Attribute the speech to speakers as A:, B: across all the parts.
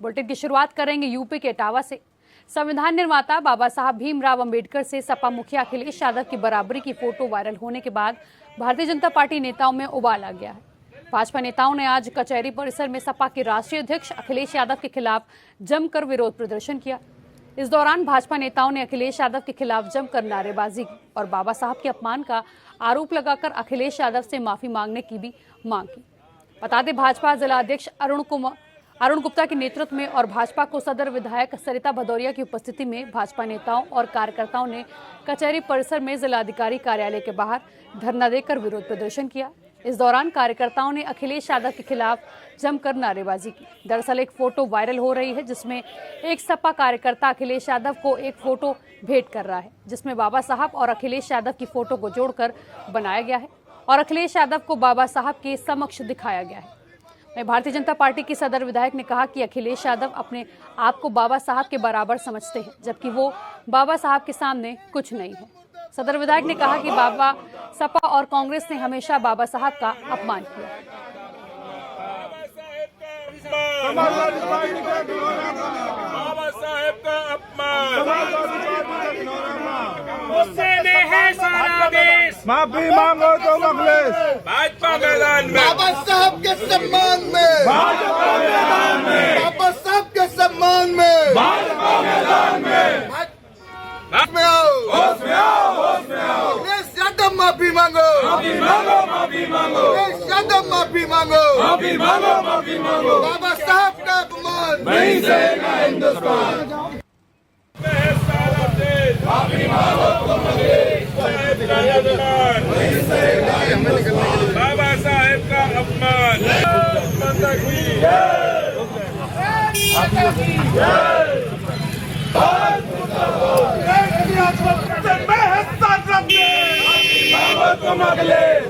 A: Bulletin की शुरुआत करेंगे यूपी के इटावा से। संविधान निर्माता बाबा साहब भीमराव अंबेडकर से सपा मुखिया अखिलेश यादव की बराबरी की फोटो वायरल होने के बाद भारतीय जनता पार्टी नेताओं में उबाल आ गया है। भाजपा नेताओं ने आज कचहरी परिसर में सपा के राष्ट्रीय अध्यक्ष अखिलेश यादव के खिलाफ जमकर विरोध प्रदर्शन किया। इस दौरान भाजपा नेताओं ने अखिलेश यादव के खिलाफ जमकर नारेबाजी की और बाबा साहब के अपमान का आरोप लगाकर अखिलेश यादव से माफी मांगने की भी मांग की। बता दें, भाजपा जिला अध्यक्ष अरुण गुप्ता के नेतृत्व में और भाजपा को सदर विधायक सरिता भदौरिया की उपस्थिति में भाजपा नेताओं और कार्यकर्ताओं ने कचहरी परिसर में जिलाधिकारी कार्यालय के बाहर धरना देकर विरोध प्रदर्शन किया। इस दौरान कार्यकर्ताओं ने अखिलेश यादव के खिलाफ जमकर नारेबाजी की। दरअसल एक फोटो वायरल हो रही है जिसमें एक सपा कार्यकर्ता अखिलेश यादव को एक फोटो भेंट कर रहा है, जिसमें बाबा साहब और अखिलेश यादव की फोटो को जोड़कर बनाया गया है और अखिलेश यादव को बाबा साहब के समक्ष दिखाया गया है। भारतीय जनता पार्टी की सदर विधायक ने कहा कि अखिलेश यादव अपने आप को बाबा साहब के बराबर समझते हैं, जबकि वो बाबा साहब के सामने कुछ नहीं है। सदर विधायक ने कहा कि सपा और कांग्रेस ने हमेशा बाबा साहब का अपमान किया।
B: बाबा साहब का अपमान उसने है सारा देश।
C: माफी मांगो तो अखिलेश
B: भाजपा मैदान में,
C: बाबा साहब के सम्मान में, भाजपा मैदान में, बाबा साहब के सम्मान में, भाजपा मैदान में, होश में आओ, होश में आओ, होश में आओ। अखिलेश यादव माफी मांगो, माफी मांगो, माफी मांगो। अखिलेश यादव माफी मांगो, माफी मांगो, माफी मांगो। बाबा साहब का अपमान नहीं सहेगा हिंदुस्तान। माफी मांगो तुम नहीं सहेगा हिंदुस्तान।
B: बाबा साहेब का अपमान।
C: तुम अखिलेश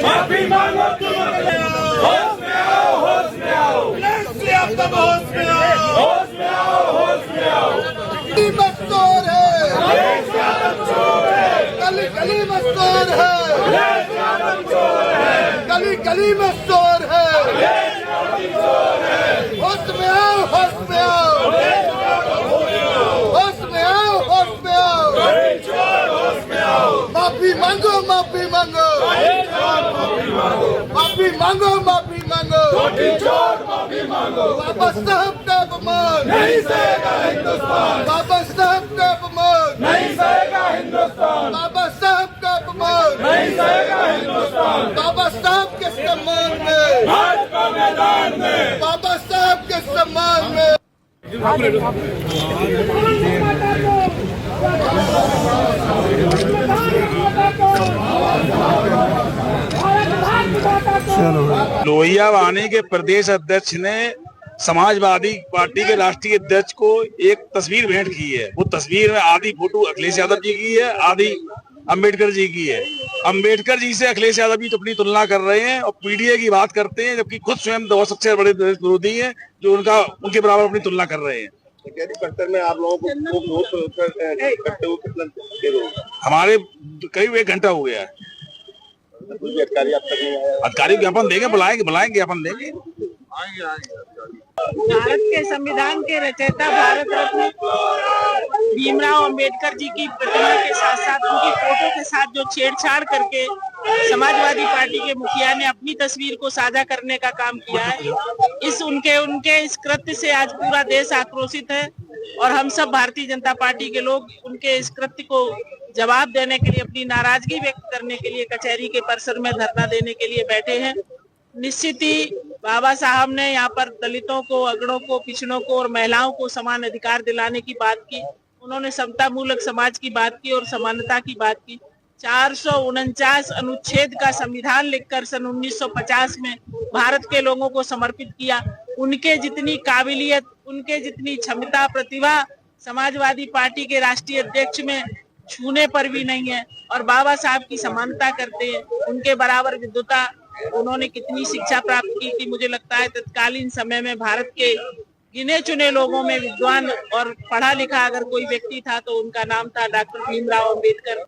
C: माफी मांगो तुम अखिलेश। होश में आओ, होश में आओ, होश में आओ, होश में आओ, होश में आओ। गली में चोर है, अखिलेश यादव चोर है, गली गली में चोर है, अखिलेश यादव चोर है, गली गली में चोर है, अखिलेश यादव चोर है। होश में आओ, होश में आओ, होश में आओ, होश में आओ, होश में आओ। माफी मांगो, माफी मांगो, माफी मांगो, माफी मांगो, माफी मांगो। बाबा साहब का अपमान नहीं सहेगा हिंदुस्तान। बाबा साहब का अपमान नहीं सहेगा हिंदुस्तान। बाबा साहब का अपमान नहीं सहेगा हिंदुस्तान। बाबा साहब के सम्मान में, भाजपा मैदान में, बाबा साहब के सम्मान में।
D: लोहिया वानी के प्रदेश अध्यक्ष ने समाजवादी पार्टी के राष्ट्रीय अध्यक्ष को एक तस्वीर भेंट की है। वो तस्वीर में आधी फोटो अखिलेश यादव जी की है, आधी अंबेडकर जी की है। अंबेडकर जी से अखिलेश यादव जी तो अपनी तुलना कर रहे हैं और पीडीए की बात करते हैं, जबकि खुद स्वयं दो सबसे बड़े विरोधी हैं जो उनके बराबर अपनी तुलना कर रहे हैं।
C: में आप लोगों को
D: हमारे करीब 1 घंटा हो गया है।
C: अधिकारी अब तक नहीं आया।
D: अधिकारी ज्ञापन देंगे, बुलाएंगे ज्ञापन देंगे।
E: भारत के संविधान के रचयिता भारत रत्न भीमराव अंबेडकर जी की प्रतिमा के साथ साथ उनकी फोटो के साथ जो छेड़छाड़ करके समाजवादी पार्टी के मुखिया ने अपनी तस्वीर को साझा करने का काम किया है, उनके इस कृत्य से आज पूरा देश आक्रोशित है और हम सब भारतीय जनता पार्टी के लोग उनके इस कृत्य को जवाब देने के लिए, अपनी नाराजगी व्यक्त करने के लिए कचहरी के परिसर में धरना देने के लिए बैठे हैं। निश्चित ही बाबा साहब ने यहाँ पर दलितों को, अगड़ों को, पिछड़ों को और महिलाओं को समान अधिकार दिलाने की बात की। उन्होंने समता मूलक समाज की बात की और समानता की बात की। 449 अनुच्छेद का संविधान लिखकर सन 1950 में भारत के लोगों को समर्पित किया। उनके जितनी काबिलियत, उनके जितनी क्षमता, प्रतिभा समाजवादी पार्टी के राष्ट्रीय अध्यक्ष में छूने पर भी नहीं है और बाबा साहब की समानता करते हैं। उनके बराबर विद्वता, उन्होंने कितनी शिक्षा प्राप्त की थी। मुझे लगता है तत्कालीन समय में भारत के गिने चुने लोगों में विद्वान और पढ़ा लिखा अगर कोई व्यक्ति था तो उनका नाम था डॉक्टर भीमराव अंबेडकर।